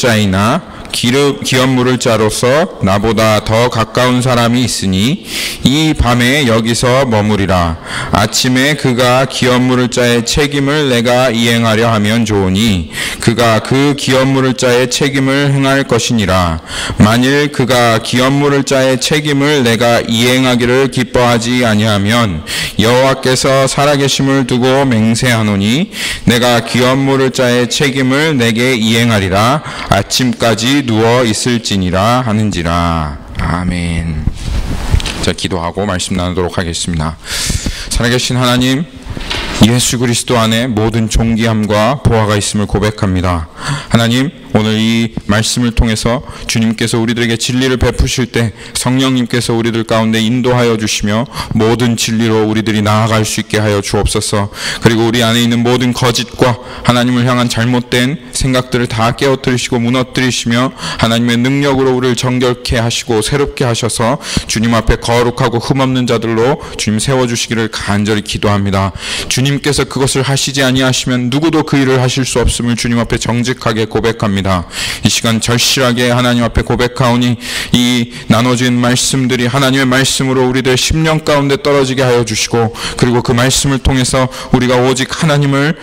물을 자이나 기업 물을 자로서 나보다 더 가까운 사람이 있으니 이 밤에 여기서 머무리라. 아침에 그가 기업 물을 자의 책임을 내가 이행하려 하면 좋으니 그가 그 기업 물을 자의 책임을 행할 것이니라. 만일 그가 기업 물을 자의 책임을 내가 이행하기를 기뻐하지 아니하면 여호와께서 살아계심을 두고 맹세하노니 내가 기업 물을 자의 책임을 내게 이행하리라. 아침까지 누워 있을지니라 하는지라. 아멘. 자, 기도하고 말씀 나누도록 하겠습니다. 살아계신 하나님, 예수 그리스도 안에 모든 존귀함과 보화가 있음을 고백합니다. 하나님, 오늘 이 말씀을 통해서 주님께서 우리들에게 진리를 베푸실 때 성령님께서 우리들 가운데 인도하여 주시며 모든 진리로 우리들이 나아갈 수 있게 하여 주옵소서. 그리고 우리 안에 있는 모든 거짓과 하나님을 향한 잘못된 생각들을 다 깨어뜨리시고 무너뜨리시며 하나님의 능력으로 우리를 정결케 하시고 새롭게 하셔서 주님 앞에 거룩하고 흠없는 자들로 주님 세워주시기를 간절히 기도합니다. 주님께서 그것을 하시지 아니하시면 누구도 그 일을 하실 수 없음을 주님 앞에 정직하게 고백합니다. 이 시간 절실하게 하나님 앞에 고백하오니 이 나눠진 말씀들이 하나님의 말씀으로 우리들 심령 가운데 떨어지게 하여 주시고 그리고 그 말씀을 통해서 우리가 오직 하나님을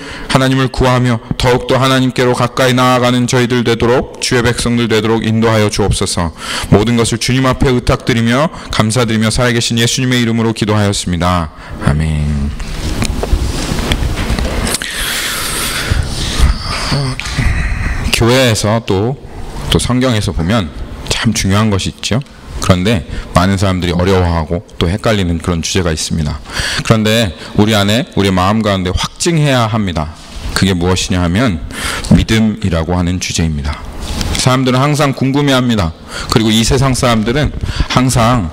구하며 더욱더 하나님께로 가까이 나아가는 저희들 되도록 주의 백성들 되도록 인도하여 주옵소서. 모든 것을 주님 앞에 의탁드리며 감사드리며 살아계신 예수님의 이름으로 기도하였습니다. 아멘. 교회에서 또 성경에서 보면 참 중요한 것이 있죠. 그런데 많은 사람들이 어려워하고 또 헷갈리는 그런 주제가 있습니다. 그런데 우리 안에 우리 마음 가운데 확증해야 합니다. 그게 무엇이냐 하면 믿음이라고 하는 주제입니다. 사람들은 항상 궁금해합니다. 그리고 이 세상 사람들은 항상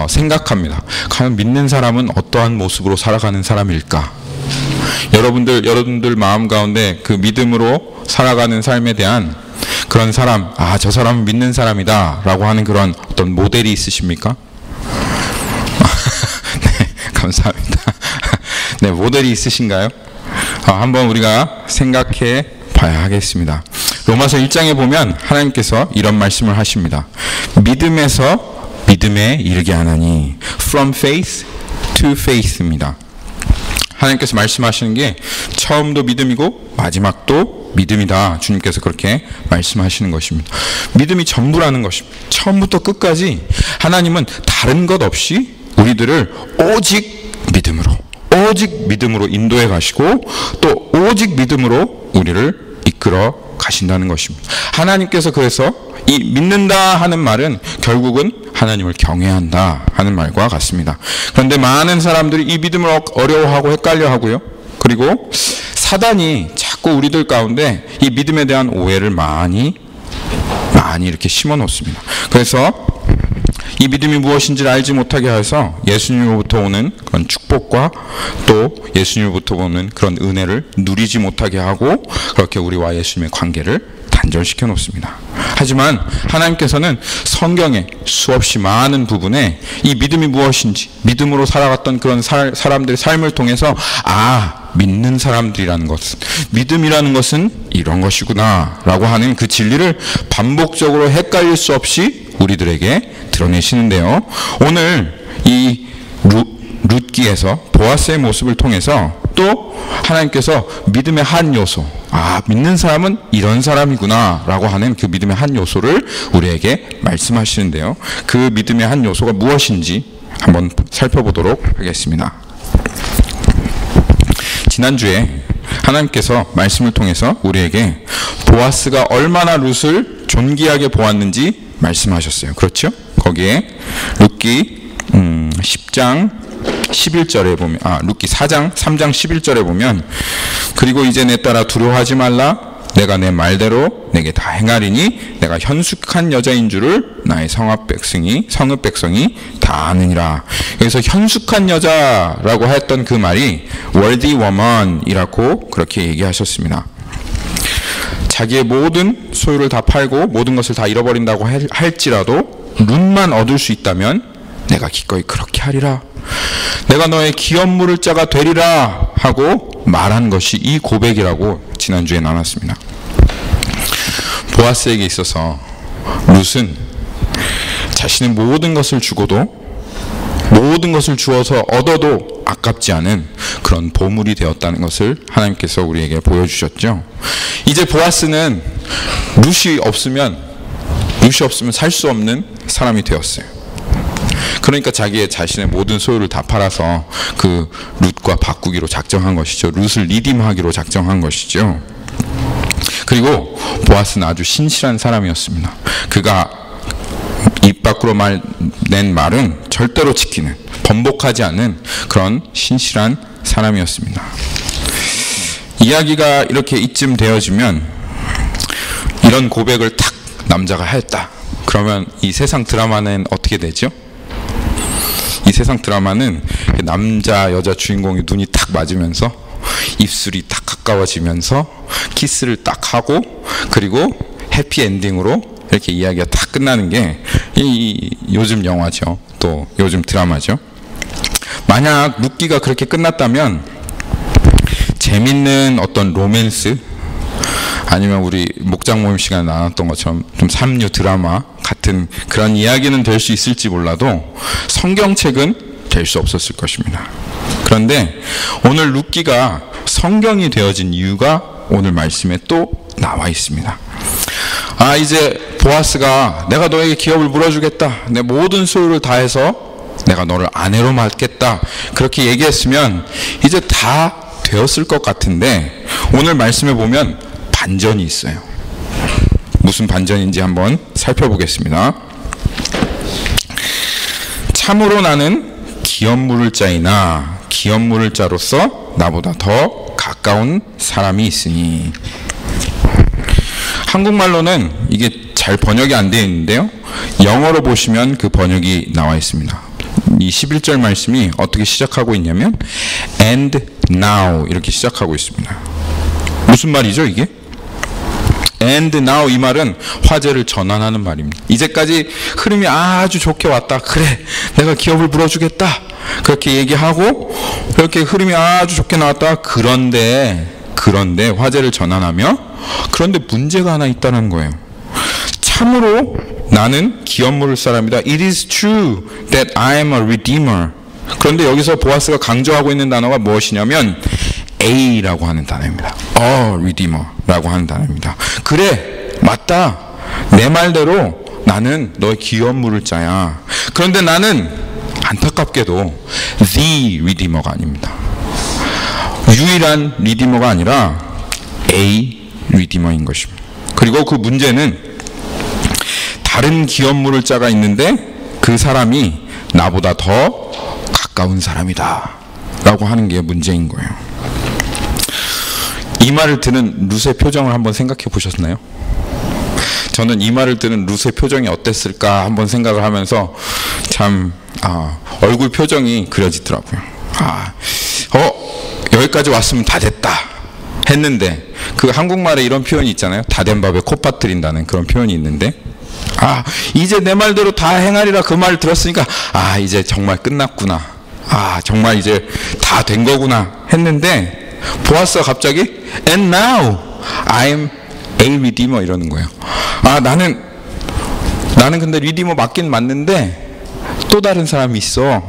생각합니다. 과연 믿는 사람은 어떠한 모습으로 살아가는 사람일까? 여러분들 마음 가운데 그 믿음으로 살아가는 삶에 대한 그런 사람, 저 사람은 믿는 사람이다 라고 하는 그런 어떤 모델이 있으십니까? 네, 감사합니다. 네, 모델이 있으신가요? 한번 우리가 생각해 봐야 하겠습니다. 로마서 1장에 보면 하나님께서 이런 말씀을 하십니다. 믿음에서 믿음에 이르게 하나니 From faith to faith입니다. 하나님께서 말씀하시는 게 처음도 믿음이고 마지막도 믿음이다. 주님께서 그렇게 말씀하시는 것입니다. 믿음이 전부라는 것입니다. 처음부터 끝까지 하나님은 다른 것 없이 우리들을 오직 믿음으로 인도해 가시고 또 오직 믿음으로 우리를 이끌어 가신다는 것입니다. 하나님께서 그래서 이 믿는다 하는 말은 결국은 하나님을 경외한다 하는 말과 같습니다. 그런데 많은 사람들이 이 믿음을 어려워하고 헷갈려하고요. 그리고 사단이 자꾸 우리들 가운데 이 믿음에 대한 오해를 많이 이렇게 심어 놓습니다. 그래서 이 믿음이 무엇인지를 알지 못하게 해서 예수님으로부터 오는 그런 축복과 또 예수님으로부터 오는 그런 은혜를 누리지 못하게 하고 그렇게 우리와 예수님의 관계를 단절시켜 놓습니다. 하지만 하나님께서는 성경의 수없이 많은 부분에 이 믿음이 무엇인지, 믿음으로 살아갔던 그런 사람들의 삶을 통해서 믿는 사람들이라는 것은, 믿음이라는 것은 이런 것이구나 라고 하는 그 진리를 반복적으로 헷갈릴 수 없이 우리들에게 드러내시는데요. 오늘 이 룻기에서 보아스의 모습을 통해서 또 하나님께서 믿음의 한 요소, 믿는 사람은 이런 사람이구나 라고 하는 그 믿음의 한 요소를 우리에게 말씀하시는데요. 그 믿음의 한 요소가 무엇인지 한번 살펴보도록 하겠습니다. 지난주에 하나님께서 말씀을 통해서 우리에게 보아스가 얼마나 룻을 존귀하게 보았는지 말씀하셨어요. 그렇죠? 거기에 룻기 10장 11절에 보면 룻기 3장 11절에 보면 그리고 이제 내 따라 두려워하지 말라 내가 내 말대로 내게 다 행하리니 내가 현숙한 여자인 줄을 나의 성읍 백성이 다 아느니라. 그래서 현숙한 여자라고 했던 그 말이 worthy woman이라고 그렇게 얘기하셨습니다. 자기의 모든 소유를 다 팔고 모든 것을 다 잃어버린다고 할지라도 룻만 얻을 수 있다면 내가 기꺼이 그렇게 하리라. 내가 너의 기업 물을 자가 되리라 하고 말한 것이 이 고백이라고 지난주에 나눴습니다. 보아스에게 있어서 룻은 자신의 모든 것을 주고도, 모든 것을 주어서 얻어도 아깝지 않은 그런 보물이 되었다는 것을 하나님께서 우리에게 보여주셨죠. 이제 보아스는 룻이 없으면 살 수 없는 사람이 되었어요. 그러니까 자신의 모든 소유를 다 팔아서 그 룻과 바꾸기로 작정한 것이죠. 룻을 리딤하기로 작정한 것이죠. 그리고 보아스는 아주 신실한 사람이었습니다. 그가 입 밖으로 낸 말은 절대로 지키는, 번복하지 않는 그런 신실한 사람이었습니다. 이야기가 이렇게 이쯤 되어지면, 이런 고백을 탁 남자가 했다. 그러면 이 세상 드라마는 어떻게 되죠? 이 세상 드라마는 남자 여자 주인공이 눈이 탁 맞으면서 입술이 딱 가까워지면서 키스를 딱 하고, 그리고 해피엔딩으로 이렇게 이야기가 다 끝나는 게 이 요즘 영화죠. 또 요즘 드라마죠. 만약 룻기가 그렇게 끝났다면 재밌는 어떤 로맨스, 아니면 우리 목장 모임 시간에 나눴던 것처럼 좀 삼류 드라마 같은 그런 이야기는 될 수 있을지 몰라도 성경책은 될 수 없었을 것입니다. 그런데 오늘 룻기가 성경이 되어진 이유가 오늘 말씀에 또 나와 있습니다. 이제 보아스가 내가 너에게 기업을 물어주겠다, 내 모든 소유를 다해서 내가 너를 아내로 맡겠다, 그렇게 얘기했으면 이제 다 되었을 것 같은데, 오늘 말씀에 보면 반전이 있어요. 무슨 반전인지 한번 살펴보겠습니다. 참으로 나는 기업 물을 자이나 기업 물을 자로서 나보다 더 가까운 사람이 있으니. 한국말로는 이게 잘 번역이 안 되어 있는데요, 영어로 보시면 그 번역이 나와 있습니다. 이 11절 말씀이 어떻게 시작하고 있냐면 and now 이렇게 시작하고 있습니다. 무슨 말이죠 이게? and now, 이 말은 화제를 전환하는 말입니다. 이제까지 흐름이 아주 좋게 왔다. 그래, 내가 기업을 물어주겠다, 그렇게 얘기하고 이렇게 흐름이 아주 좋게 나왔다. 그런데 화제를 전환하며, 그런데 문제가 하나 있다는 거예요. 참으로 나는 기업 물을 사람이다. It is true that I am a redeemer. 그런데 여기서 보아스가 강조하고 있는 단어가 무엇이냐면 A라고 하는 단어입니다. redeemer라고 하는 단어입니다. 그래, 맞다. 내 말대로 나는 너의 기업 물을 자야. 그런데 나는 안타깝게도 the redeemer가 아닙니다. 유일한 리디머가 아니라 A 리디머인 것입니다. 그리고 그 문제는 다른 기업 물을 자가 있는데 그 사람이 나보다 더 가까운 사람이다 라고 하는 게 문제인 거예요. 이 말을 듣는 룻의 표정을 한번 생각해 보셨나요? 저는 이 말을 듣는 룻의 표정이 어땠을까 한번 생각을 하면서 참 얼굴 표정이 그려지더라고요. 여기까지 왔으면 다 됐다 했는데, 그 한국말에 이런 표현이 있잖아요. 다 된 밥에 코 빠뜨린다는 그런 표현이 있는데, 이제 내 말대로 다 행하리라, 그 말을 들었으니까 이제 정말 끝났구나, 정말 이제 다 된 거구나 했는데, 보아스가 갑자기 and now I'm a redeemer 이러는 거예요. 나는 근데 리디머 맞긴 맞는데 또 다른 사람이 있어.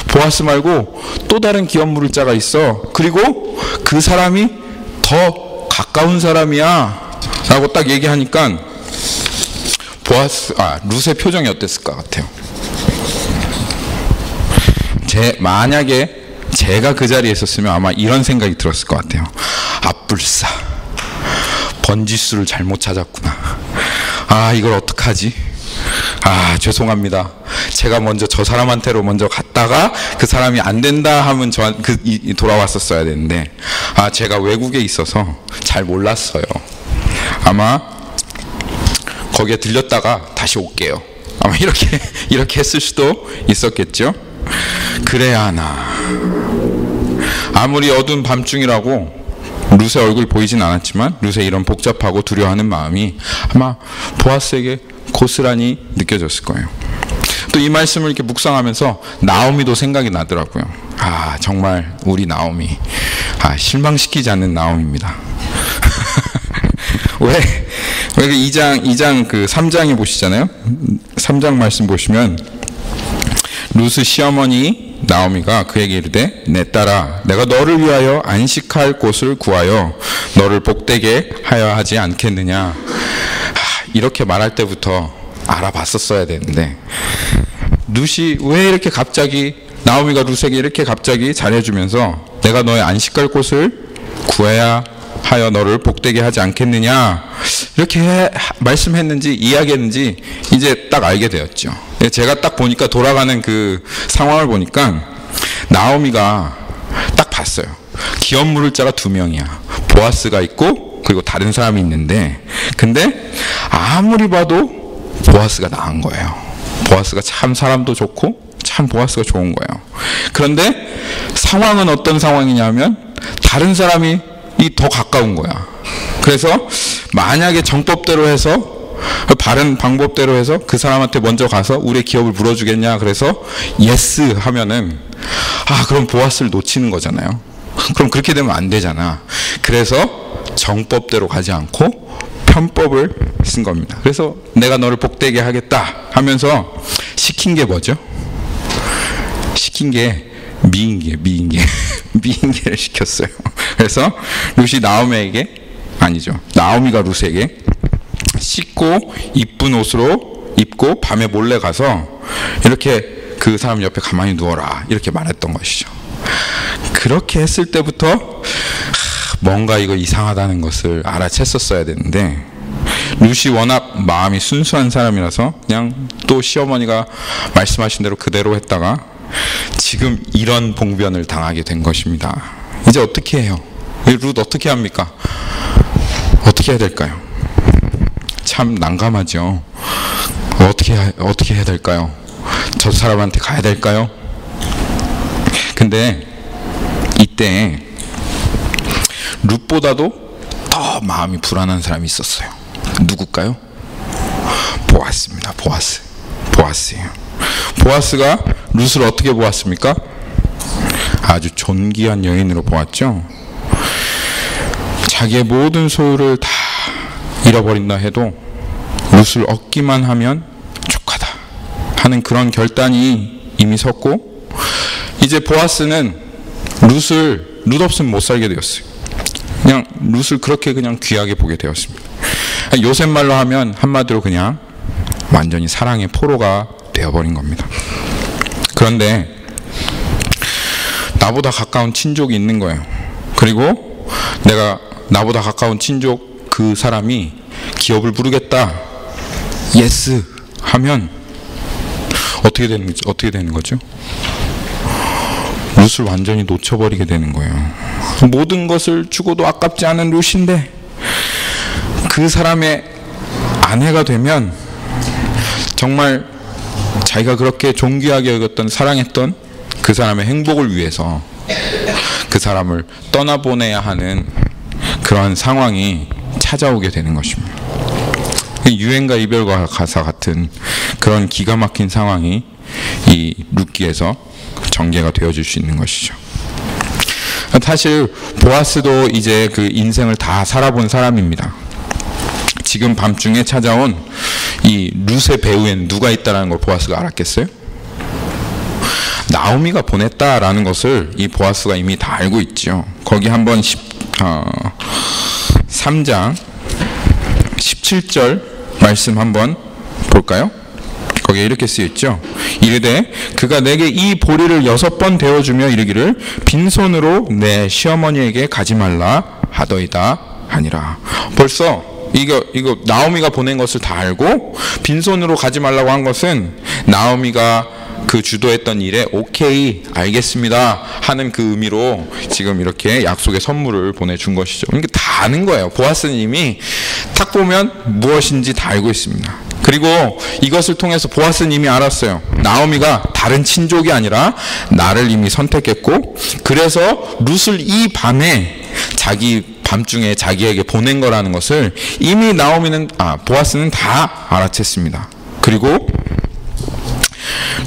보아스 말고 또 다른 기업 물을 자가 있어. 그리고 그 사람이 더 가까운 사람이야 라고 딱 얘기하니까 룻의 표정이 어땠을 것 같아요? 만약에 제가 그 자리에 있었으면 아마 이런 생각이 들었을 것 같아요. 불사, 번지수를 잘못 찾았구나. 이걸 어떡하지? 죄송합니다. 제가 먼저 저 사람한테로 먼저 갔다가 그 사람이 안 된다 하면 돌아왔었어야 되는데, 제가 외국에 있어서 잘 몰랐어요. 아마 거기에 들렸다가 다시 올게요. 아마 이렇게 했을 수도 있었겠죠. 그래야 하나. 아무리 어두운 밤중이라고 룻의 얼굴 보이진 않았지만 룻의 이런 복잡하고 두려워하는 마음이 아마 보아스에게 고스란히 느껴졌을 거예요. 또 이 말씀을 이렇게 묵상하면서 나오미도 생각이 나더라고요. 정말 우리 나오미, 실망시키지 않는 나오미입니다. 여기 2장 그 3장에 보시잖아요. 3장 말씀 보시면 룻의 시어머니 나오미가 그에게 이르되 내 딸아 내가 너를 위하여 안식할 곳을 구하여 너를 복되게 하여 하지 않겠느냐. 이렇게 말할 때부터 알아봤었어야 되는데 룻이 왜 이렇게 갑자기 나오미가 룻에게 이렇게 갑자기 잘해주면서 내가 너의 안식할 곳을 구해야 하여 너를 복되게 하지 않겠느냐 이렇게 말씀했는지 이야기했는지 이제 딱 알게 되었죠. 제가 딱 보니까 돌아가는 그 상황을 보니까 나오미가 딱 봤어요. 기업 물을 자가 2명이야. 보아스가 있고 그리고 다른 사람이 있는데 근데 아무리 봐도 보아스가 나은 거예요. 보아스가 참 사람도 좋고 참 보아스가 좋은 거예요. 그런데 상황은 어떤 상황이냐면 다른 사람이 더 가까운 거야. 그래서 만약에 정법대로 해서 바른 방법대로 해서 그 사람한테 먼저 가서 우리의 기업을 물어주겠냐 그래서 예스 하면은 그럼 보아스를 놓치는 거잖아요. 그럼 그렇게 되면 안 되잖아. 그래서 정법대로 가지 않고 편법을 쓴 겁니다. 그래서 내가 너를 복되게 하겠다 하면서 시킨 게 뭐죠? 시킨 게 미인계를 시켰어요. 그래서 룻이 나오미가 룻에게 씻고 이쁜 옷으로 입고 밤에 몰래 가서 이렇게 그 사람 옆에 가만히 누워라 이렇게 말했던 것이죠. 그렇게 했을 때부터 뭔가 이거 이상하다는 것을 알아챘었어야 되는데 룻이 워낙 마음이 순수한 사람이라서 그냥 또 시어머니가 말씀하신 대로 그대로 했다가 지금 이런 봉변을 당하게 된 것입니다. 이제 어떻게 해요? 룻 어떻게 합니까? 어떻게 해야 될까요? 참 난감하죠. 어떻게 해야 될까요? 저 사람한테 가야 될까요? 근데 이때 룻보다도 더 마음이 불안한 사람이 있었어요. 누굴까요? 보아스입니다. 보아스예요. 보아스가 룻을 어떻게 보았습니까? 아주 존귀한 여인으로 보았죠. 자기의 모든 소유를 다 잃어버린다 해도 룻을 얻기만 하면 족하다 하는 그런 결단이 이미 섰고 이제 보아스는 룻 없으면 못 살게 되었어요. 그냥 룻을 그렇게 그냥 귀하게 보게 되었습니다. 요새 말로 하면 한마디로 그냥 완전히 사랑의 포로가 되어버린 겁니다. 그런데 나보다 가까운 친족이 있는 거예요. 그리고 내가 나보다 가까운 친족 그 사람이 기업을 부르겠다 예스 하면 어떻게 되는 거죠? 룻을 완전히 놓쳐버리게 되는 거예요. 모든 것을 주고도 아깝지 않은 룻인데 그 사람의 아내가 되면 정말 자기가 그렇게 존귀하게 여겼던 사랑했던 그 사람의 행복을 위해서 그 사람을 떠나보내야 하는 그런 상황이 찾아오게 되는 것입니다. 유행과 이별과 가사 같은 그런 기가 막힌 상황이 이 룻기에서 전개가 되어줄 수 있는 것이죠. 사실 보아스도 이제 그 인생을 다 살아본 사람입니다. 지금 밤중에 찾아온 이 룻의 배후엔 누가 있다는 걸 보아스가 알았겠어요? 나오미가 보냈다라는 것을 이 보아스가 이미 다 알고 있죠. 거기 한번 3장 17절 말씀 한번 볼까요? 거기에 이렇게 쓰여있죠. 이르되 그가 내게 이 보리를 6번 데워주며 이르기를 빈손으로 내 시어머니에게 가지 말라 하더이다 하니라. 벌써 이거 나오미가 보낸 것을 다 알고 빈손으로 가지 말라고 한 것은 나오미가 그 주도했던 일에 오케이 알겠습니다 하는 그 의미로 지금 이렇게 약속의 선물을 보내준 것이죠. 그러니까 다 아는 거예요. 보아스는 이미 딱 보면 무엇인지 다 알고 있습니다. 그리고 이것을 통해서 보아스는 이미 알았어요. 나오미가 다른 친족이 아니라 나를 이미 선택했고 그래서 룻을 이 밤에 밤중에 자기에게 보낸 거라는 것을 이미 보아스는 다 알아챘습니다. 그리고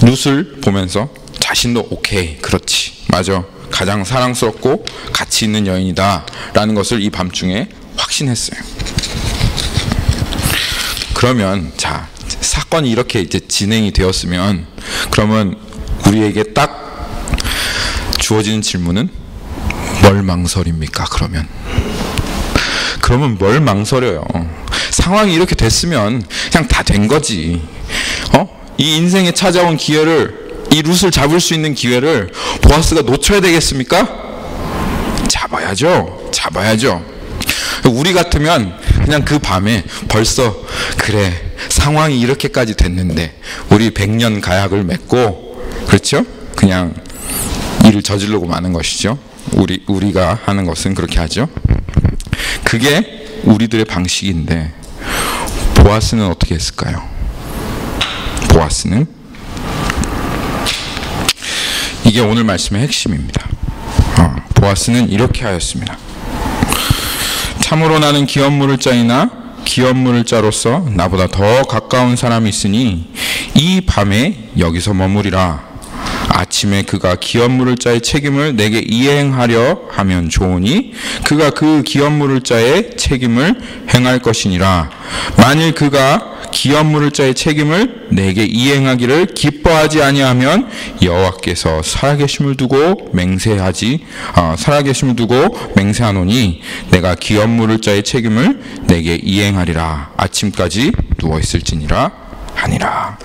룻을 보면서 자신도 오케이 그렇지 맞아 가장 사랑스럽고 가치 있는 여인이다 라는 것을 이 밤중에 확신했어요. 그러면 자, 사건이 이렇게 이제 진행이 되었으면 그러면 우리에게 딱 주어지는 질문은 뭘 망설입니까? 그러면 뭘 망설여요? 상황이 이렇게 됐으면 그냥 다 된 거지. 이 인생에 찾아온 기회를, 이 룻을 잡을 수 있는 기회를 보아스가 놓쳐야 되겠습니까? 잡아야죠. 우리 같으면 그냥 그 밤에 벌써 그래 상황이 이렇게까지 됐는데 우리 100년 가약을 맺고, 그렇죠? 그냥 일을 저지르고 마는 것이죠. 우리가 하는 것은 그렇게 하죠. 그게 우리들의 방식인데 보아스는 어떻게 했을까요? 보아스는 이게 오늘 말씀의 핵심입니다. 보아스는 이렇게 하였습니다. 참으로 나는 기업 물을 자이나 기업 물을 자로서 나보다 더 가까운 사람이 있으니 이 밤에 여기서 머무리라. 아침에 그가 기업 물을 자의 책임을 내게 이행하려 하면 좋으니 그가 그 기업 물을 자의 책임을 행할 것이니라. 만일 그가 기업 물을 자의 책임을 내게 이행하기를 기뻐하지 아니하면 여호와께서 살아계심을 두고 맹세하노니 내가 기업 물을 자의 책임을 내게 이행하리라. 아침까지 누워 있을지니라 하니라.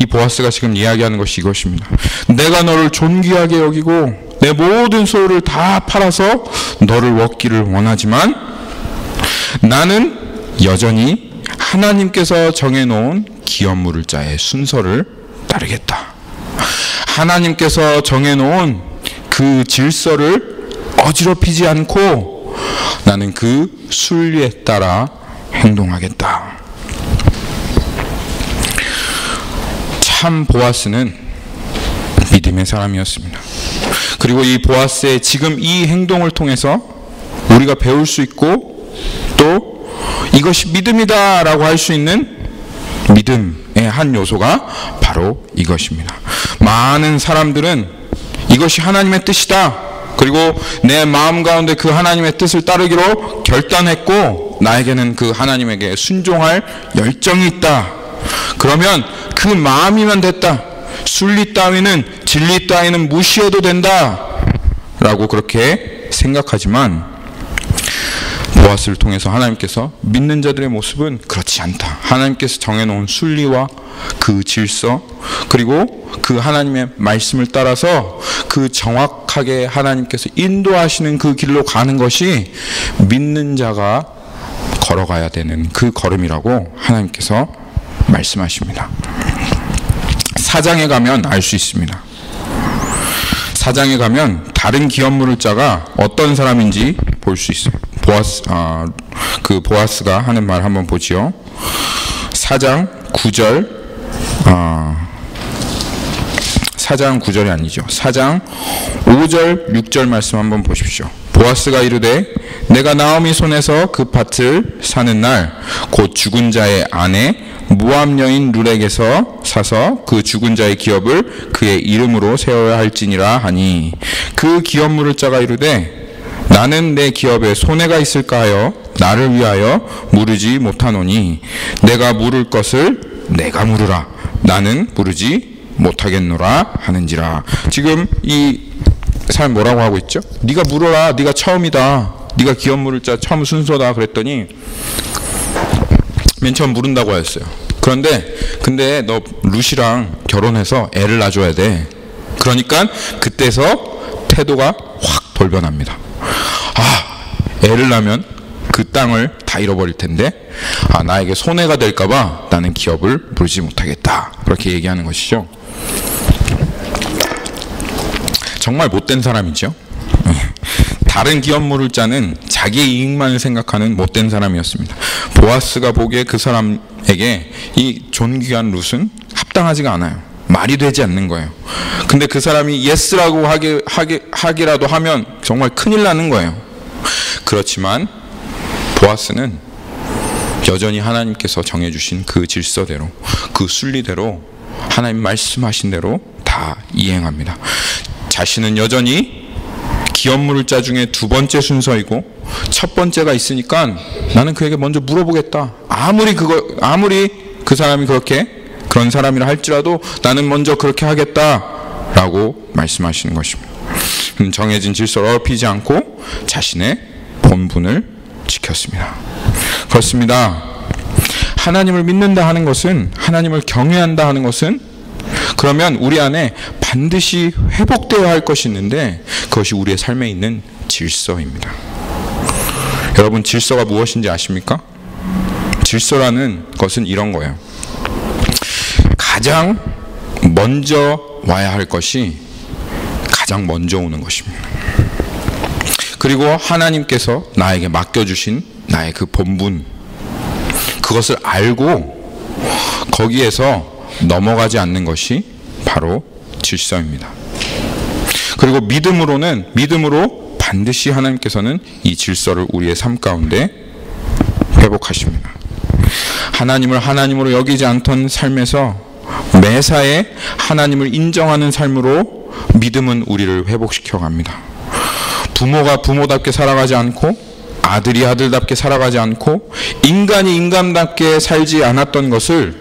이 보아스가 지금 이야기하는 것이 이것입니다. 내가 너를 존귀하게 여기고 내 모든 소유를 다 팔아서 너를 얻기를 원하지만 나는 여전히 하나님께서 정해놓은 기업 물을 자의 순서를 따르겠다. 하나님께서 정해놓은 그 질서를 어지럽히지 않고 나는 그 순리에 따라 행동하겠다. 참 보아스는 믿음의 사람이었습니다. 그리고 이 보아스의 지금 이 행동을 통해서 우리가 배울 수 있고 또 이것이 믿음이다 라고 할 수 있는 믿음의 한 요소가 바로 이것입니다. 많은 사람들은 이것이 하나님의 뜻이다, 그리고 내 마음 가운데 그 하나님의 뜻을 따르기로 결단했고 나에게는 그 하나님에게 순종할 열정이 있다, 그러면 그 마음이면 됐다, 순리 따위는 진리 따위는 무시해도 된다 라고 그렇게 생각하지만 보아스를 통해서 하나님께서 믿는 자들의 모습은 그렇지 않다. 하나님께서 정해놓은 순리와 그 질서, 그리고 그 하나님의 말씀을 따라서 그 정확하게 하나님께서 인도하시는 그 길로 가는 것이 믿는 자가 걸어가야 되는 그 걸음이라고 하나님께서 말씀하십니다. 4장에 가면 알 수 있습니다. 4장에 가면 다른 기업 물을 자가 어떤 사람인지 볼 수 있어요. 그 보아스가 하는 말 한번 보지요. 4장 9절, 4장 9절이 아니죠. 4장 5절 6절 말씀 한번 보십시오. 보아스가 이르되 내가 나오미 손에서 그 밭을 사는 날 곧 죽은 자의 아내 모압 여인 룻에게서 사서 그 죽은 자의 기업을 그의 이름으로 세워야 할지니라 하니 그 기업 물을 자가 이르되 나는 내 기업에 손해가 있을까 하여 나를 위하여 물으지 못하노니 내가 물을 것을 내가 물으라. 나는 물으지 못하겠노라 하는지라. 지금 이 사람 뭐라고 하고 있죠? 네가 물어라. 네가 처음이다. 네가 기업 물을 자 처음 순서다 그랬더니 맨 처음 물은다고 하였어요. 근데 너 룻이랑 결혼해서 애를 낳아줘야 돼. 그러니까 그때서 태도가 확 돌변합니다. 애를 낳으면 그 땅을 다 잃어버릴 텐데 나에게 손해가 될까봐 나는 기업을 물지 못하겠다, 그렇게 얘기하는 것이죠. 정말 못된 사람이죠. 다른 기업 물을 자는 자기의 이익만을 생각하는 못된 사람이었습니다. 보아스가 보기에 그 사람에게 이 존귀한 룻은 합당하지가 않아요. 말이 되지 않는 거예요. 근데 그 사람이 예스라고 하기라도 하면 정말 큰일 나는 거예요. 그렇지만 보아스는 여전히 하나님께서 정해주신 그 질서대로, 그 순리대로, 하나님 말씀하신 대로 다 이행합니다. 자신은 여전히 기업물자 중에 두 번째 순서이고 첫 번째가 있으니까 나는 그에게 먼저 물어보겠다. 아무리 그 사람이 그런 사람이라 할지라도 나는 먼저 그렇게 하겠다라고 말씀하시는 것입니다. 정해진 질서를 어기지 않고 자신의 본분을 지켰습니다. 그렇습니다. 하나님을 믿는다 하는 것은, 하나님을 경외한다 하는 것은, 그러면 우리 안에 반드시 회복되어야 할 것이 있는데 그것이 우리의 삶에 있는 질서입니다. 여러분, 질서가 무엇인지 아십니까? 질서라는 것은 이런 거예요. 가장 먼저 와야 할 것이 가장 먼저 오는 것입니다. 그리고 하나님께서 나에게 맡겨주신 나의 그 본분, 그것을 알고 거기에서 넘어가지 않는 것이 바로 질서입니다. 그리고 믿음으로 반드시 하나님께서는 이 질서를 우리의 삶 가운데 회복하십니다. 하나님을 하나님으로 여기지 않던 삶에서 매사에 하나님을 인정하는 삶으로 믿음은 우리를 회복시켜 갑니다. 부모가 부모답게 살아가지 않고 아들이 아들답게 살아가지 않고 인간이 인간답게 살지 않았던 것을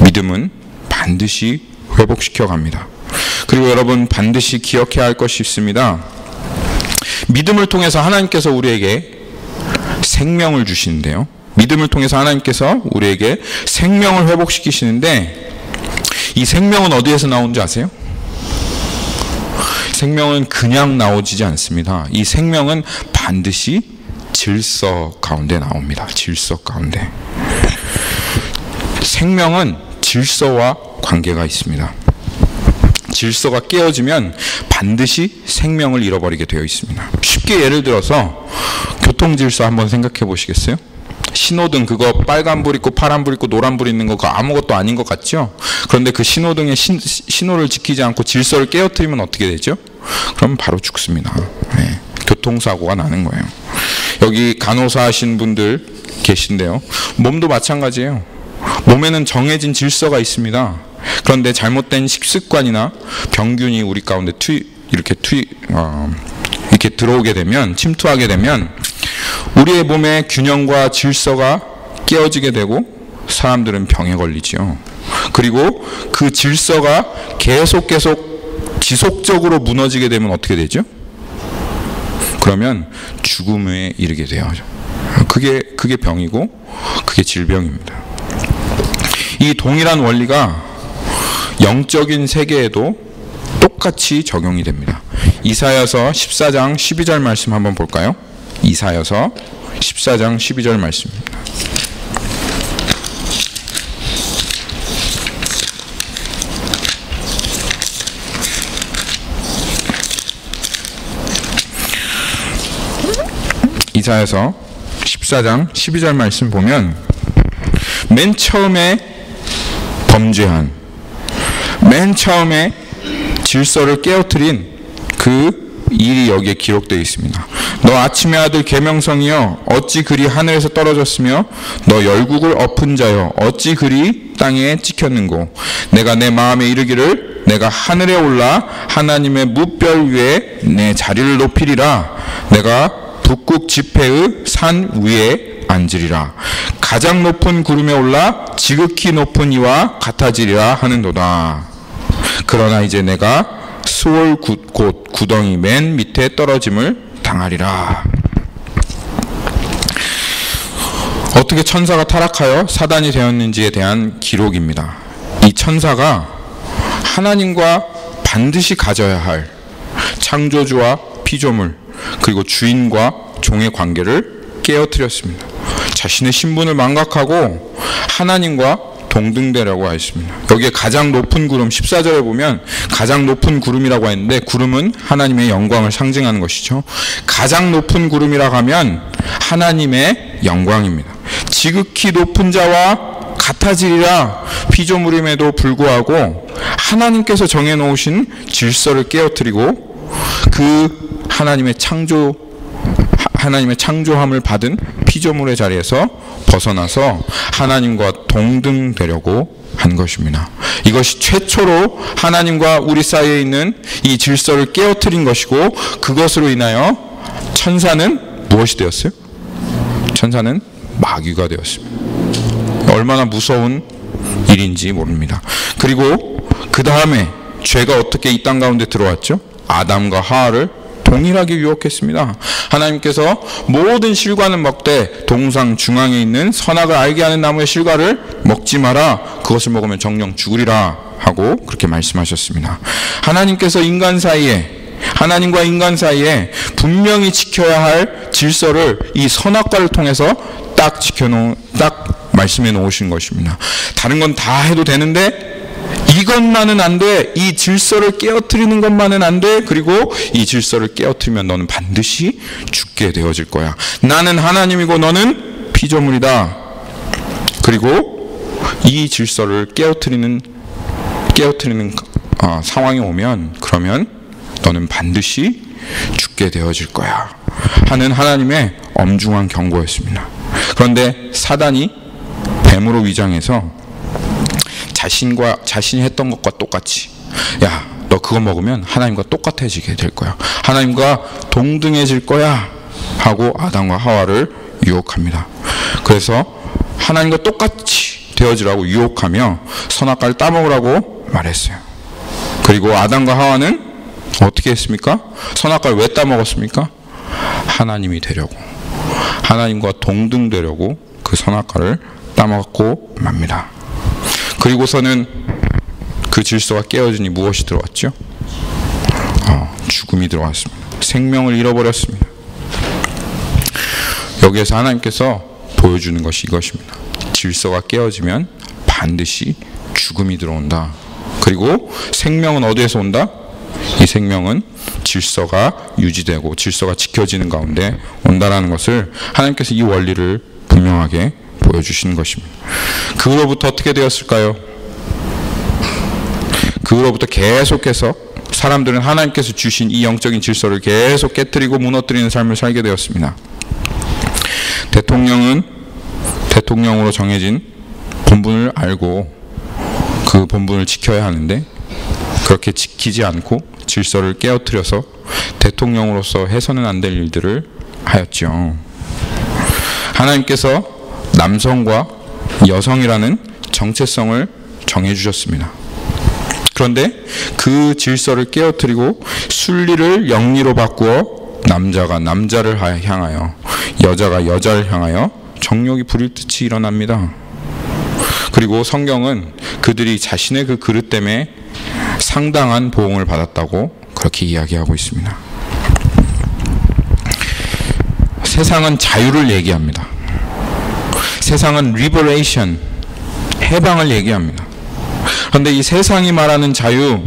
믿음은 반드시 회복시켜 갑니다. 그리고 여러분, 반드시 기억해야 할 것이 있습니다. 믿음을 통해서 하나님께서 우리에게 생명을 주시는데요. 믿음을 통해서 하나님께서 우리에게 생명을 회복시키시는데 이 생명은 어디에서 나오는지 아세요? 생명은 그냥 나오지 않습니다. 이 생명은 반드시 질서 가운데 나옵니다. 질서 가운데. 생명은 질서와 관계가 있습니다. 질서가 깨어지면 반드시 생명을 잃어버리게 되어 있습니다. 쉽게 예를 들어서 교통질서 한번 생각해 보시겠어요? 신호등, 그거 빨간불 있고 파란불 있고 노란불 있는 거, 그거 아무것도 아닌 것 같죠? 그런데 그 신호등의 신호를 지키지 않고 질서를 깨어뜨리면 어떻게 되죠? 그럼 바로 죽습니다. 네. 교통사고가 나는 거예요. 여기 간호사 하신 분들 계신데요. 몸도 마찬가지예요. 몸에는 정해진 질서가 있습니다. 그런데 잘못된 식습관이나 병균이 우리 가운데 이렇게 들어오게 되면, 침투하게 되면 우리의 몸의 균형과 질서가 깨어지게 되고 사람들은 병에 걸리지요. 그리고 그 질서가 계속 지속적으로 무너지게 되면 어떻게 되죠? 그러면 죽음에 이르게 돼요. 그게 병이고 그게 질병입니다. 이 동일한 원리가 영적인 세계에도 똑같이 적용이 됩니다. 이사야서 14장 12절 말씀 한번 볼까요? 이사야서 14장 12절 말씀입니다. 이사야서 14장 12절 말씀 보면 맨 처음에 범죄한, 맨 처음에 질서를 깨어뜨린 그 일이 여기에 기록되어 있습니다. 너 아침의 아들 계명성이여 어찌 그리 하늘에서 떨어졌으며 너 열국을 엎은 자여 어찌 그리 땅에 찍혔는고 내가 내 마음에 이르기를 내가 하늘에 올라 하나님의 무별 위에 내 자리를 높이리라. 내가 북극 지폐의 산 위에 앉으리라. 가장 높은 구름에 올라 지극히 높은 이와 같아지리라 하는도다. 그러나 이제 내가 수월 곧 구덩이 맨 밑에 떨어짐을 당하리라. 어떻게 천사가 타락하여 사단이 되었는지에 대한 기록입니다. 이 천사가 하나님과 반드시 가져야 할 창조주와 피조물 그리고 주인과 종의 관계를 깨어뜨렸습니다. 자신의 신분을 망각하고 하나님과 동등되려고 했습니다. 여기에 가장 높은 구름 14절에 보면 가장 높은 구름이라고 했는데 구름은 하나님의 영광을 상징하는 것이죠. 가장 높은 구름이라고 하면 하나님의 영광입니다. 지극히 높은 자와 같아지리라. 피조물임에도 불구하고 하나님께서 정해놓으신 질서를 깨어뜨리고 그 하나님의 창조함을 받은 피조물의 자리에서 벗어나서 하나님과 동등되려고 한 것입니다. 이것이 최초로 하나님과 우리 사이에 있는 이 질서를 깨어뜨린 것이고, 그것으로 인하여 천사는 무엇이 되었어요? 천사는 마귀가 되었습니다. 얼마나 무서운 일인지 모릅니다. 그리고 그 다음에 죄가 어떻게 이 땅 가운데 들어왔죠? 아담과 하와를 동일하게 유혹했습니다. 하나님께서 모든 실과는 먹되 동상 중앙에 있는 선악을 알게 하는 나무의 실과를 먹지 마라. 그것을 먹으면 정령 죽으리라 하고 그렇게 말씀하셨습니다. 하나님께서 하나님과 인간 사이에 분명히 지켜야 할 질서를 이 선악과를 통해서 딱 말씀해 놓으신 것입니다. 다른 건 다 해도 되는데 이것만은 안 돼. 이 질서를 깨어뜨리는 것만은 안 돼. 그리고 이 질서를 깨어뜨리면 너는 반드시 죽게 되어질 거야. 나는 하나님이고 너는 피조물이다. 그리고 이 질서를 깨어뜨리는 상황이 오면, 그러면 너는 반드시 죽게 되어질 거야 하는 하나님의 엄중한 경고였습니다. 그런데 사단이 뱀으로 위장해서 자신이 했던 것과 똑같이, 야, 너 그거 먹으면 하나님과 똑같아지게 될 거야, 하나님과 동등해질 거야 하고 아담과 하와를 유혹합니다. 그래서 하나님과 똑같이 되어지라고 유혹하며 선악과를 따먹으라고 말했어요. 그리고 아담과 하와는 어떻게 했습니까? 선악과를 왜 따먹었습니까? 하나님이 되려고, 하나님과 동등되려고 그 선악과를 따먹고 맙니다. 그리고서는 그 질서가 깨어지니 무엇이 들어왔죠? 죽음이 들어왔습니다. 생명을 잃어버렸습니다. 여기에서 하나님께서 보여주는 것이 이것입니다. 질서가 깨어지면 반드시 죽음이 들어온다. 그리고 생명은 어디에서 온다? 이 생명은 질서가 유지되고 질서가 지켜지는 가운데 온다라는 것을 하나님께서 이 원리를 분명하게 보여주시는 것입니다. 그로부터 어떻게 되었을까요? 그로부터 계속해서 사람들은 하나님께서 주신 이 영적인 질서를 계속 깨뜨리고 무너뜨리는 삶을 살게 되었습니다. 대통령으로 정해진 본분을 알고 그 본분을 지켜야 하는데, 그렇게 지키지 않고 질서를 깨어뜨려서 대통령으로서 해서는 안 될 일들을 하였죠. 하나님께서 남성과 여성이라는 정체성을 정해주셨습니다. 그런데 그 질서를 깨어뜨리고 순리를 영리로 바꾸어 남자가 남자를 향하여, 여자가 여자를 향하여 정욕이 부릴 듯이 일어납니다. 그리고 성경은 그들이 자신의 그 그릇 때문에 상당한 보응을 받았다고 그렇게 이야기하고 있습니다. 세상은 자유를 얘기합니다. 세상은 liberation, 해방을 얘기합니다. 그런데 이 세상이 말하는 자유,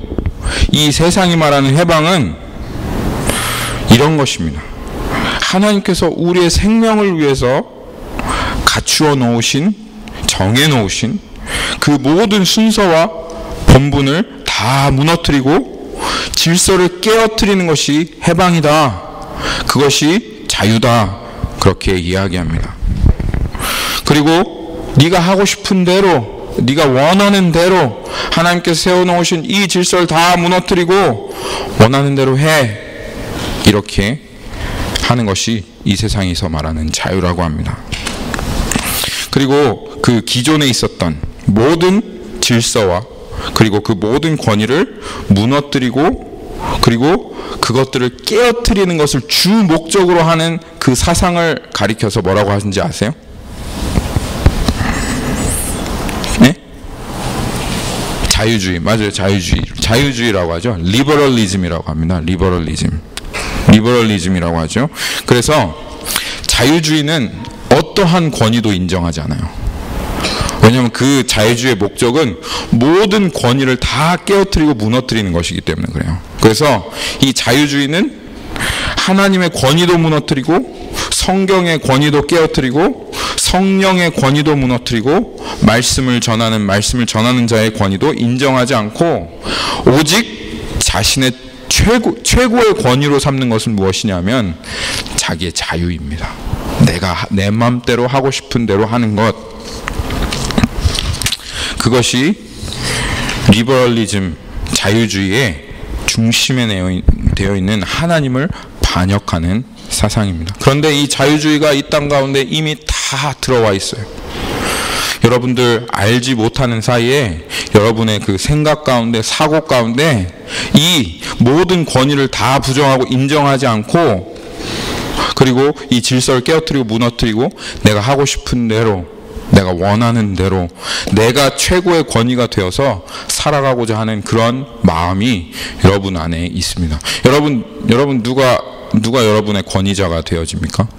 이 세상이 말하는 해방은 이런 것입니다. 하나님께서 우리의 생명을 위해서 갖추어 놓으신, 정해 놓으신 그 모든 순서와 본분을 다 무너뜨리고 질서를 깨어뜨리는 것이 해방이다. 그것이 자유다. 그렇게 이야기합니다. 그리고 네가 하고 싶은 대로, 네가 원하는 대로 하나님께서 세워놓으신 이 질서를 다 무너뜨리고 원하는 대로 해. 이렇게 하는 것이 이 세상에서 말하는 자유라고 합니다. 그리고 그 기존에 있었던 모든 질서와 그리고 그 모든 권위를 무너뜨리고 그리고 그것들을 깨어뜨리는 것을 주 목적으로 하는 그 사상을 가리켜서 뭐라고 하는지 아세요? 네? 자유주의. 맞아요. 자유주의라고 하죠. 리버럴리즘이라고 합니다. 리버럴리즘이라고 하죠. 그래서 자유주의는 어떠한 권위도 인정하지 않아요. 왜냐하면 그 자유주의의 목적은 모든 권위를 다 깨어뜨리고 무너뜨리는 것이기 때문에 그래요. 그래서 이 자유주의는 하나님의 권위도 무너뜨리고 성경의 권위도 깨어뜨리고 성령의 권위도 무너뜨리고 말씀을 전하는 자의 권위도 인정하지 않고 오직 자신의 최고의 권위로 삼는 것은 무엇이냐면 자기의 자유입니다. 내가 내 마음대로 하고 싶은 대로 하는 것. 그것이 리버럴리즘, 자유주의의 중심에 되어 있는 하나님을 반역하는 사상입니다. 그런데 이 자유주의가 이 땅 가운데 이미 다 들어와 있어요. 여러분들 알지 못하는 사이에 여러분의 그 생각 가운데, 사고 가운데 이 모든 권위를 다 부정하고 인정하지 않고, 그리고 이 질서를 깨어뜨리고 무너뜨리고 내가 하고 싶은 대로, 내가 원하는 대로 내가 최고의 권위가 되어서 살아가고자 하는 그런 마음이 여러분 안에 있습니다. 여러분 누가 여러분의 권위자가 되어집니까?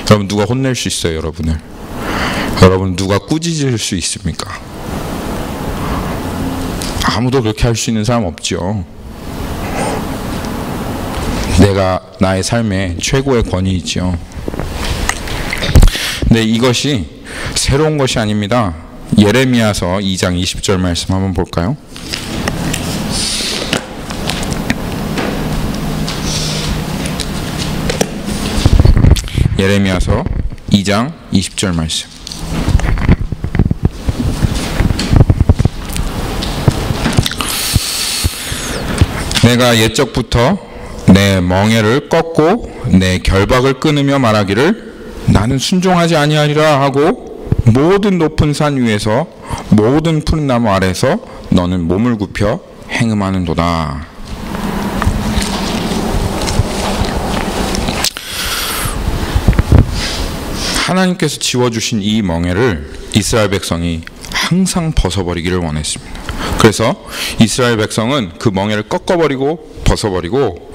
여러분 누가 혼낼 수 있어요, 여러분을? 여러분 누가 꾸짖을 수 있습니까? 아무도 그렇게 할 수 있는 사람 없죠. 내가 나의 삶의 최고의 권위이죠. 근데 이것이 새로운 것이 아닙니다. 예레미야서 2장 20절 말씀 한번 볼까요? 예레미야서 2장 20절 말씀. 내가 옛적부터 내 멍에를 꺾고 내 결박을 끊으며 말하기를 나는 순종하지 아니하리라 하고 모든 높은 산 위에서 모든 푸른 나무 아래서 너는 몸을 굽혀 행음하는도다. 하나님께서 지워주신 이 멍에를 이스라엘 백성이 항상 벗어버리기를 원했습니다. 그래서 이스라엘 백성은 그 멍에를 꺾어버리고 벗어버리고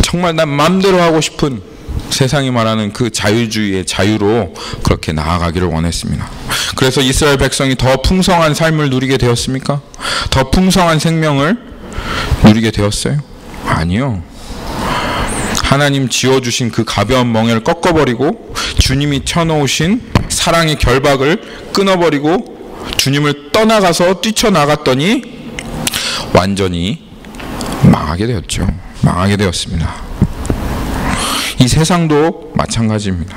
정말 난 마음대로 하고 싶은, 세상이 말하는 그 자유주의의 자유로 그렇게 나아가기를 원했습니다. 그래서 이스라엘 백성이 더 풍성한 삶을 누리게 되었습니까? 더 풍성한 생명을 누리게 되었어요? 아니요. 하나님 지어주신 그 가벼운 멍에를 꺾어버리고 주님이 쳐놓으신 사랑의 결박을 끊어버리고 주님을 떠나가서 뛰쳐나갔더니 완전히 망하게 되었죠. 망하게 되었습니다. 이 세상도 마찬가지입니다.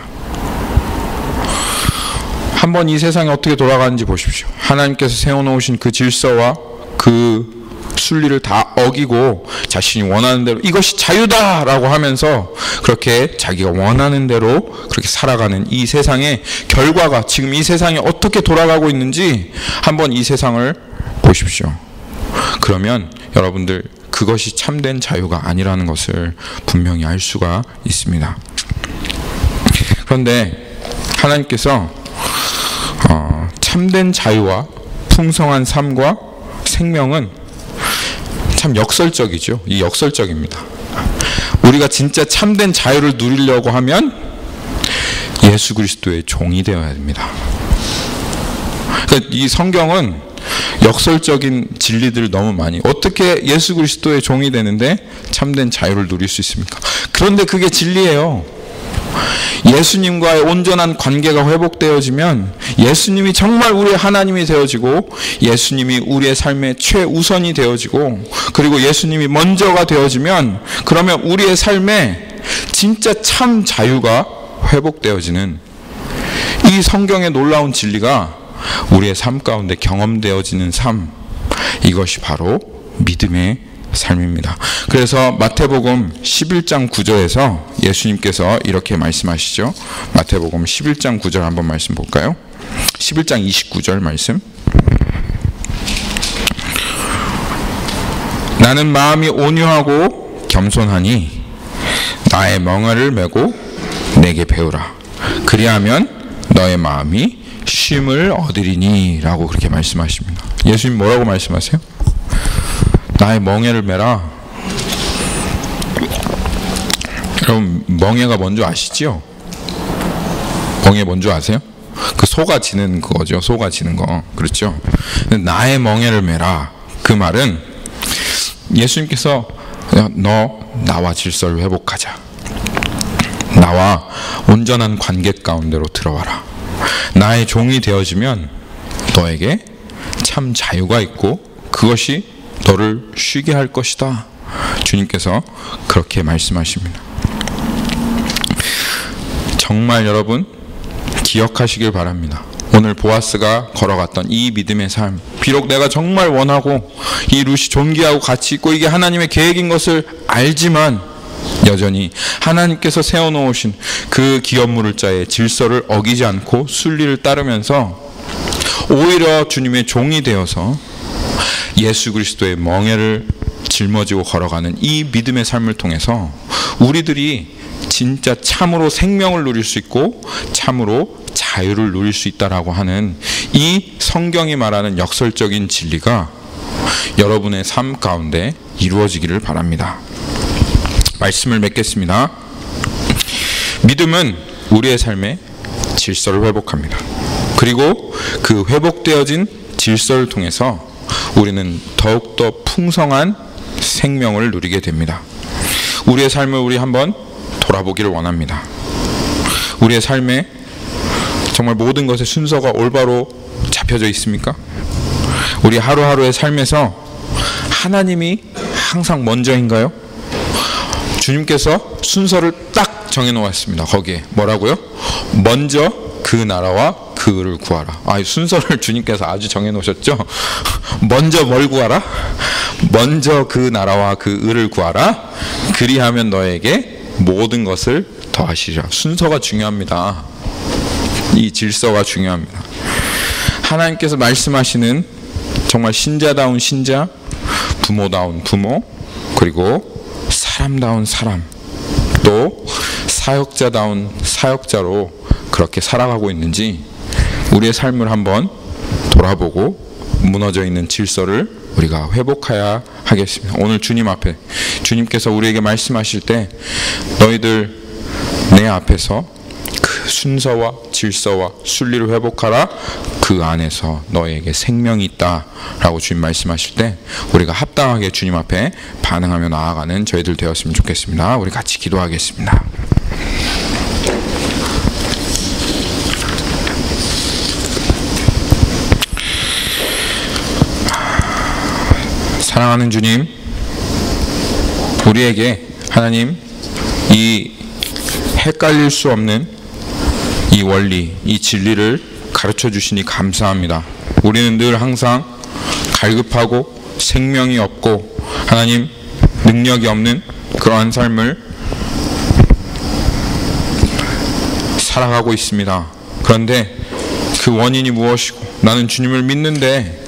한번 이 세상이 어떻게 돌아가는지 보십시오. 하나님께서 세워놓으신 그 질서와 그 순리를 다 어기고 자신이 원하는 대로 이것이 자유다라고 하면서 그렇게 자기가 원하는 대로 그렇게 살아가는 이 세상의 결과가 지금 이 세상이 어떻게 돌아가고 있는지 한번 이 세상을 보십시오. 그러면 여러분들 그것이 참된 자유가 아니라는 것을 분명히 알 수가 있습니다. 그런데 하나님께서 참된 자유와 풍성한 삶과 생명은 참 역설적이죠. 이 역설적입니다. 우리가 진짜 참된 자유를 누리려고 하면 예수 그리스도의 종이 되어야 됩니다. 그러니까 이 성경은 역설적인 진리들을 너무 많이, 어떻게 예수 그리스도의 종이 되는데 참된 자유를 누릴 수 있습니까? 그런데 그게 진리예요. 예수님과의 온전한 관계가 회복되어지면 예수님이 정말 우리의 하나님이 되어지고 예수님이 우리의 삶의 최우선이 되어지고 그리고 예수님이 먼저가 되어지면 그러면 우리의 삶에 진짜 참 자유가 회복되어지는 이 성경의 놀라운 진리가 우리의 삶 가운데 경험되어지는 삶, 이것이 바로 믿음의 삶입니다. 그래서 마태복음 11장 9절에서 예수님께서 이렇게 말씀하시죠. 마태복음 11장 9절 한번 말씀 볼까요? 11장 29절 말씀. 나는 마음이 온유하고 겸손하니 나의 멍에를 메고 내게 배우라. 그리하면 너의 마음이 쉼을 얻으리니 라고 그렇게 말씀하십니다. 예수님 뭐라고 말씀하세요? 나의 멍에를 메라. 여러분 멍에가 뭔지 아시죠? 멍에 뭔지 아세요? 그 소가 지는 거죠. 소가 지는 거. 그렇죠? 나의 멍에를 메라. 그 말은 예수님께서 너 나와 질서를 회복하자. 나와 온전한 관계 가운데로 들어와라. 나의 종이 되어지면 너에게 참 자유가 있고 그것이 너를 쉬게 할 것이다. 주님께서 그렇게 말씀하십니다. 정말 여러분 기억하시길 바랍니다. 오늘 보아스가 걸어갔던 이 믿음의 삶, 비록 내가 정말 원하고 이 룻이 존귀하고 가치 있고 이게 하나님의 계획인 것을 알지만 여전히 하나님께서 세워놓으신 그 기업물을 자의 질서를 어기지 않고 순리를 따르면서 오히려 주님의 종이 되어서 예수 그리스도의 멍에를 짊어지고 걸어가는 이 믿음의 삶을 통해서 우리들이 진짜 참으로 생명을 누릴 수 있고 참으로 자유를 누릴 수 있다라고 하는 이 성경이 말하는 역설적인 진리가 여러분의 삶 가운데 이루어지기를 바랍니다. 말씀을 맺겠습니다. 믿음은 우리의 삶의 질서를 회복합니다. 그리고 그 회복되어진 질서를 통해서 우리는 더욱더 풍성한 생명을 누리게 됩니다. 우리의 삶을 우리 한번 돌아보기를 원합니다. 우리의 삶에 정말 모든 것의 순서가 올바로 잡혀져 있습니까? 우리 하루하루의 삶에서 하나님이 항상 먼저인가요? 주님께서 순서를 딱 정해놓았습니다. 거기에 뭐라고요? 먼저 그 나라와 그 의를 구하라. 순서를 주님께서 아주 정해놓으셨죠? 먼저 뭘 구하라? 먼저 그 나라와 그 의를 구하라. 그리하면 너에게 모든 것을 더하시리라. 순서가 중요합니다. 이 질서가 중요합니다. 하나님께서 말씀하시는 정말 신자다운 신자, 부모다운 부모, 그리고 사람다운 사람, 또 사역자다운 사역자로 그렇게 살아가고 있는지 우리의 삶을 한번 돌아보고 무너져 있는 질서를 우리가 회복해야 하겠습니다. 오늘 주님 앞에 주님께서 우리에게 말씀하실 때 너희들 내 앞에서 그 순서와 질서와 순리를 회복하라. 그 안에서 너에게 생명이 있다라고 주님 말씀하실 때 우리가 합당하게 주님 앞에 반응하며 나아가는 저희들 되었으면 좋겠습니다. 우리 같이 기도하겠습니다. 사랑하는 주님, 우리에게 하나님 이 헷갈릴 수 없는 이 원리, 이 진리를 가르쳐 주시니 감사합니다. 우리는 늘 항상 갈급하고 생명이 없고 하나님 능력이 없는 그러한 삶을 살아가고 있습니다. 그런데 그 원인이 무엇이고 나는 주님을 믿는데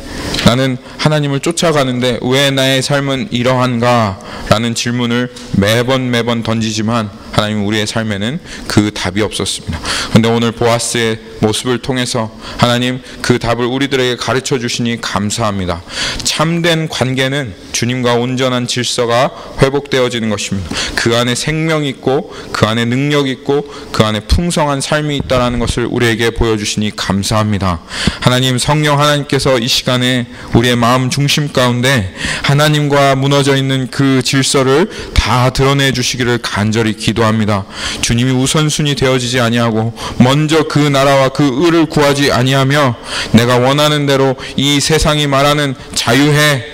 나는 하나님을 쫓아가는데 왜 나의 삶은 이러한가? 라는 질문을 매번 던지지만 하나님 우리의 삶에는 그 답이 없었습니다. 그런데 오늘 보아스의 모습을 통해서 하나님 그 답을 우리들에게 가르쳐 주시니 감사합니다. 참된 관계는 주님과 온전한 질서가 회복되어지는 것입니다. 그 안에 생명이 있고 그 안에 능력이 있고 그 안에 풍성한 삶이 있다는 것을 우리에게 보여주시니 감사합니다. 하나님 성령 하나님께서 이 시간에 우리의 마음 중심 가운데 하나님과 무너져 있는 그 질서를 다 드러내 주시기를 간절히 기도합니다. 주님이 우선순위 되어지지 아니하고 먼저 그 나라와 그 의를 구하지 아니하며 내가 원하는 대로 이 세상이 말하는 자유해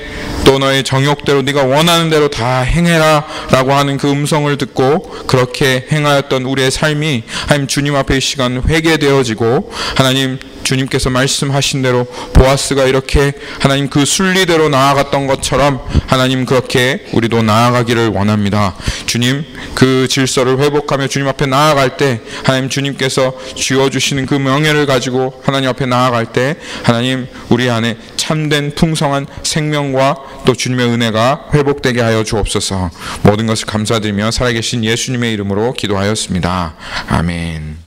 또 너의 정욕대로 네가 원하는 대로 다 행해라 라고 하는 그 음성을 듣고 그렇게 행하였던 우리의 삶이 하나님 주님 앞에 이 시간 회개되어지고 하나님 주님께서 말씀하신 대로 보아스가 이렇게 하나님 그 순리대로 나아갔던 것처럼 하나님 그렇게 우리도 나아가기를 원합니다. 주님 그 질서를 회복하며 주님 앞에 나아갈 때 하나님 주님께서 쥐어주시는 그 명예를 가지고 하나님 앞에 나아갈 때 하나님 우리 안에 참된 풍성한 생명과 또 주님의 은혜가 회복되게 하여 주옵소서. 모든 것을 감사드리며 살아계신 예수님의 이름으로 기도하였습니다. 아멘.